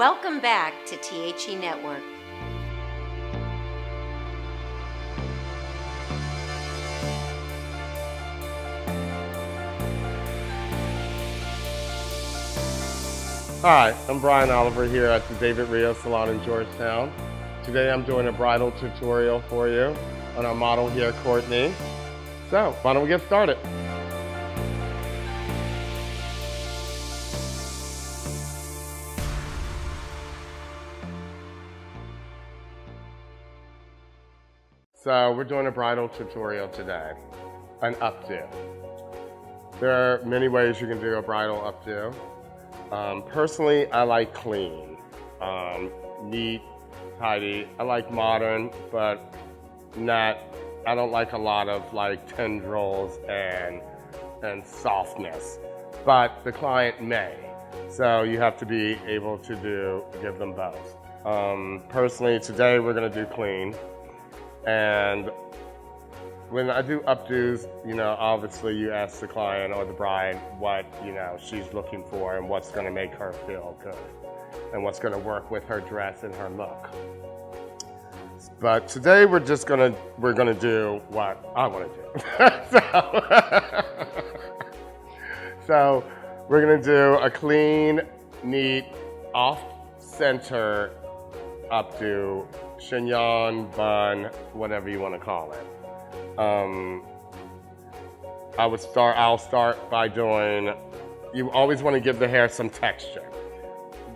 Welcome back to THE Network. Hi, I'm Brian Oliver here at the David Rio Salon in Georgetown. Today I'm doing a bridal tutorial for you on our model here, Courtney. So, why don't we get started? So, we're doing a bridal tutorial today, an updo. There are many ways you can do a bridal updo. Personally, I like clean, neat, tidy. I like modern, but I don't like a lot of like tendrils and softness, but the client may. So you have to be able to give them both. Personally, today we're gonna do clean. And when I do updos, obviously you ask the client or the bride what, she's looking for and what's gonna make her feel good and what's gonna work with her dress and her look. But today we're gonna do what I wanna do. So we're gonna do a clean, neat, off-center updo, chignon, bun, whatever you wanna call it. I'll start by doing, you always want to give the hair some texture.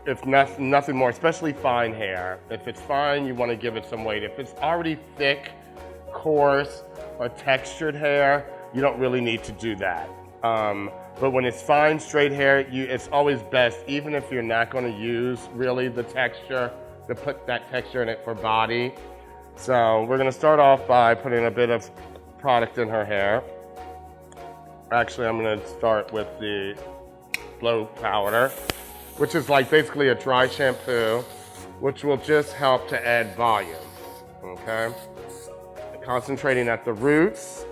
If nothing more, especially fine hair. If it's fine, you want to give it some weight. If it's already thick, coarse, or textured hair, you don't really need to do that. But when it's fine, straight hair, it's always best, even if you're not going to use really the texture, to put that texture in it for body. So we're gonna start off by putting a bit of product in her hair. Actually, I'm gonna start with the blow powder, which is like basically a dry shampoo, which will just help to add volume, okay? Concentrating at the roots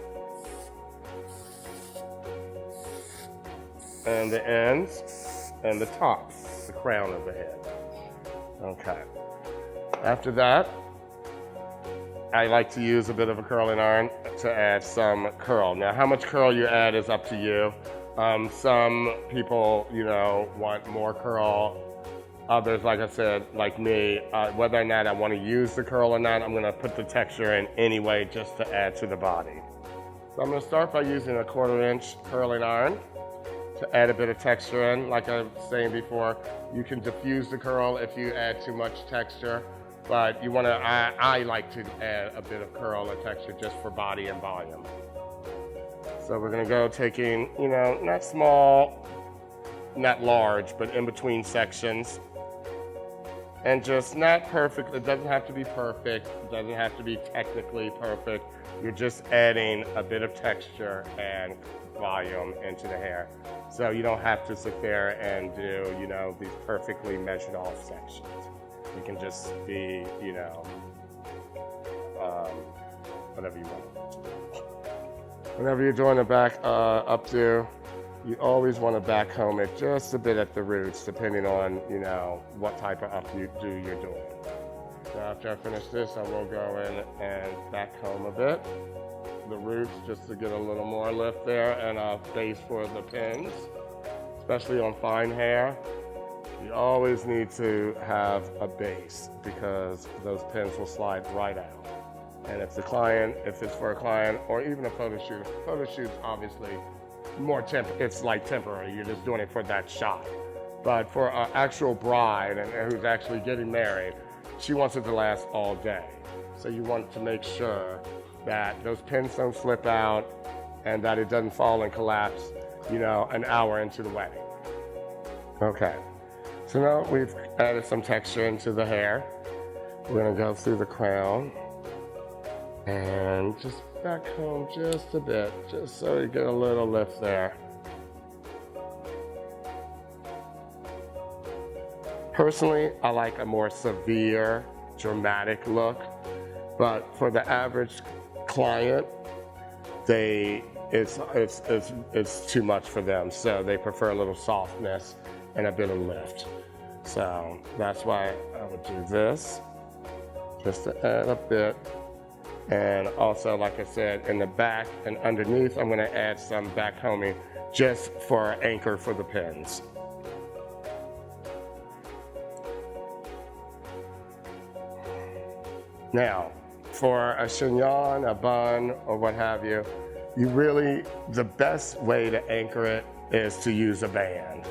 and the ends and the tops, the crown of the head, okay. After that, I like to use a bit of a curling iron to add some curl. Now, how much curl you add is up to you. Some people, want more curl. Others, like I said, like me, whether or not I want to use the curl or not, I'm going to put the texture in anyway just to add to the body. So I'm going to start by using a 1/4 inch curling iron to add a bit of texture in. Like I was saying before, you can diffuse the curl if you add too much texture. But you want to, I like to add a bit of curl and texture just for body and volume. So we're going to go taking, not small, not large, but in between sections. And just not perfect. It doesn't have to be perfect. It doesn't have to be technically perfect. You're just adding a bit of texture and volume into the hair. So you don't have to sit there and do, these perfectly measured off sections. You can just be, whatever you want. Whenever you're doing a back updo, you always want to back comb it just a bit at the roots, depending on, what type of updo you're doing. So after I finish this, I will go in and back comb a bit. The roots, just to get a little more lift there, and a base for the pins, especially on fine hair. You always need to have a base because those pins will slide right out. And if it's for a client or even a photo shoot's obviously it's like temporary. You're just doing it for that shot. But for an actual bride and who's actually getting married, she wants it to last all day. So you want to make sure that those pins don't slip out and that it doesn't fall and collapse, an hour into the wedding. Okay. So now we've added some texture into the hair. We're gonna go through the crown and just back home just a bit, just so you get a little lift there. Personally, I like a more severe, dramatic look, but for the average client, it's too much for them, so they prefer a little softness and a bit of lift. So that's why I would do this, just to add a bit. And also, like I said, in the back and underneath, I'm gonna add some back homing just for an anchor for the pins. Now, for a chignon, a bun, or what have you, the best way to anchor it is to use a band.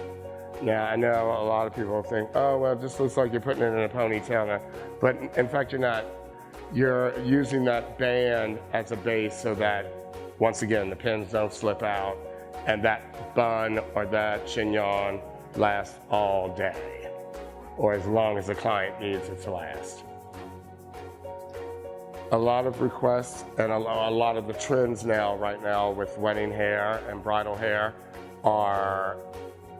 Now, I know a lot of people think, oh, well, it just looks like you're putting it in a ponytail. But in fact, you're not. You're using that band as a base so that, once again, the pins don't slip out and that bun or that chignon lasts all day, or as long as the client needs it to last. A lot of requests and a lot of the trends right now with wedding hair and bridal hair are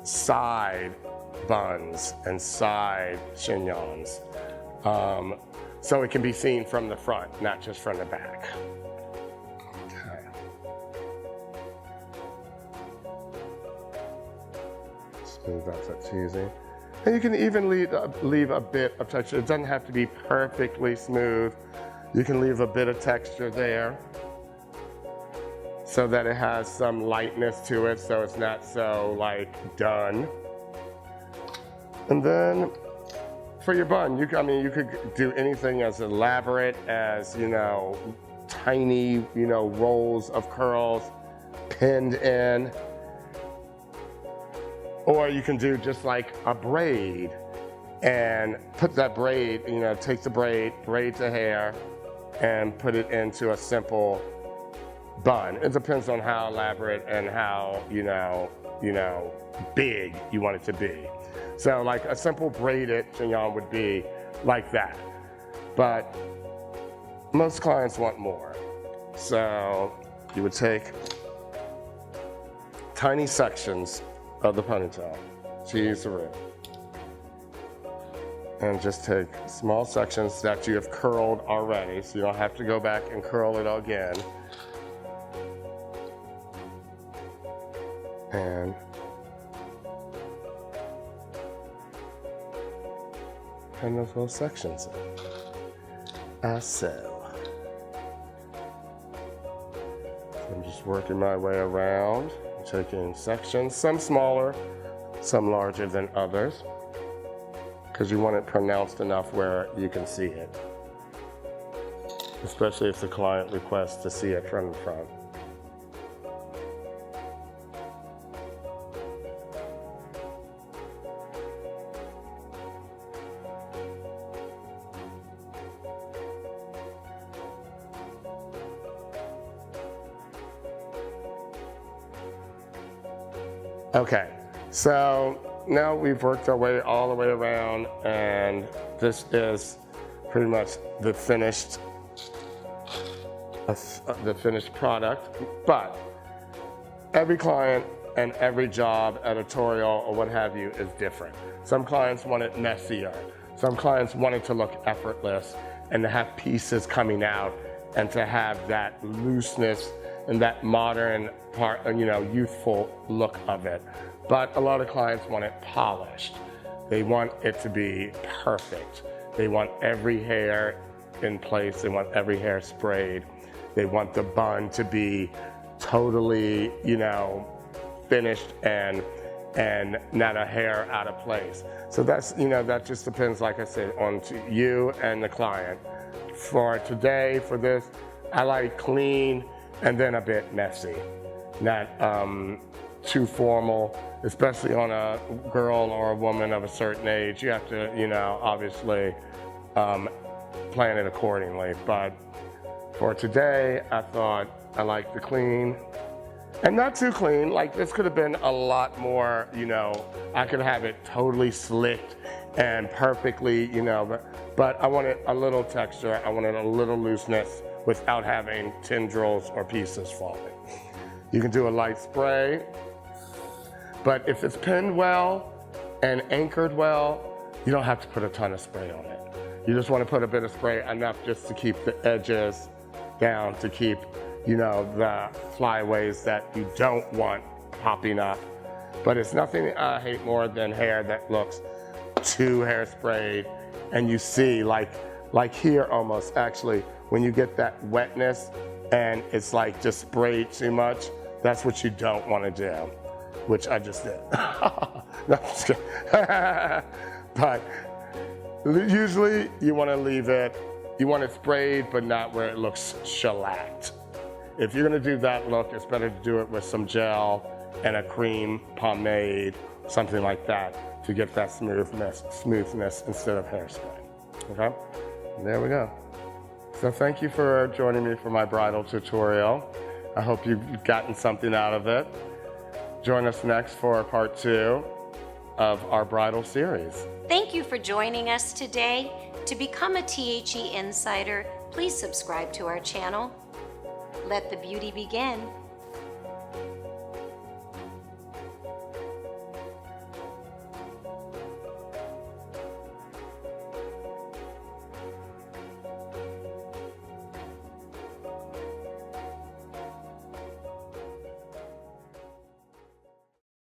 side buns and side chignons. So it can be seen from the front, not just from the back. Okay. Smooth out that teasing. And you can even leave a bit of texture. It doesn't have to be perfectly smooth. You can leave a bit of texture there so that it has some lightness to it, so it's not so like done. And then for your bun, you could do anything as elaborate as, tiny, rolls of curls pinned in. Or you can do just like a braid and put that braid, take the braid the hair, and put it into a simple bun. It depends on how elaborate and how, big you want it to be. So like a simple braided chignon would be like that. But most clients want more. So you would take tiny sections of the ponytail, tease the rib, and just take small sections that you have curled already, so you don't have to go back and curl it again. And pin those little sections in, as so. I'm just working my way around, taking sections, some smaller, some larger than others, because you want it pronounced enough where you can see it, especially if the client requests to see it from the front. Okay, so now we've worked our way all the way around, and this is pretty much the finished product. But every client and every job, editorial or what have you, is different. Some clients want it messier. Some clients want it to look effortless and to have pieces coming out and to have that looseness and that modern part, youthful look of it. But a lot of clients want it polished. They want it to be perfect. They want every hair in place. They want every hair sprayed. They want the bun to be totally, finished and not a hair out of place. So that's, that just depends, like I said, on to you and the client. For today, for this, I like clean and then a bit messy, not too formal, especially on a girl or a woman of a certain age. You have to, obviously plan it accordingly. But for today, I thought I liked the clean and not too clean. Like this could have been a lot more, I could have it totally slicked and perfectly, but I wanted a little texture. I wanted a little looseness without having tendrils or pieces falling. You can do a light spray, but if it's pinned well and anchored well, you don't have to put a ton of spray on it. You just want to put a bit of spray, enough just to keep the edges down, to keep, the flyaways that you don't want popping up. But it's nothing I hate more than hair that looks too hairsprayed, and you see like here almost actually, when you get that wetness and it's like just sprayed too much, that's what you don't want to do, which I just did. No, I'm just kidding. But usually you want to leave it, you want it sprayed, but not where it looks shellacked. If you're going to do that look, it's better to do it with some gel and a cream pomade, something like that, to get that smoothness instead of hairspray. Okay? And there we go. So thank you for joining me for my bridal tutorial. I hope you've gotten something out of it. Join us next for part 2 of our bridal series. Thank you for joining us today. To become a THE Insider, please subscribe to our channel. Let the beauty begin.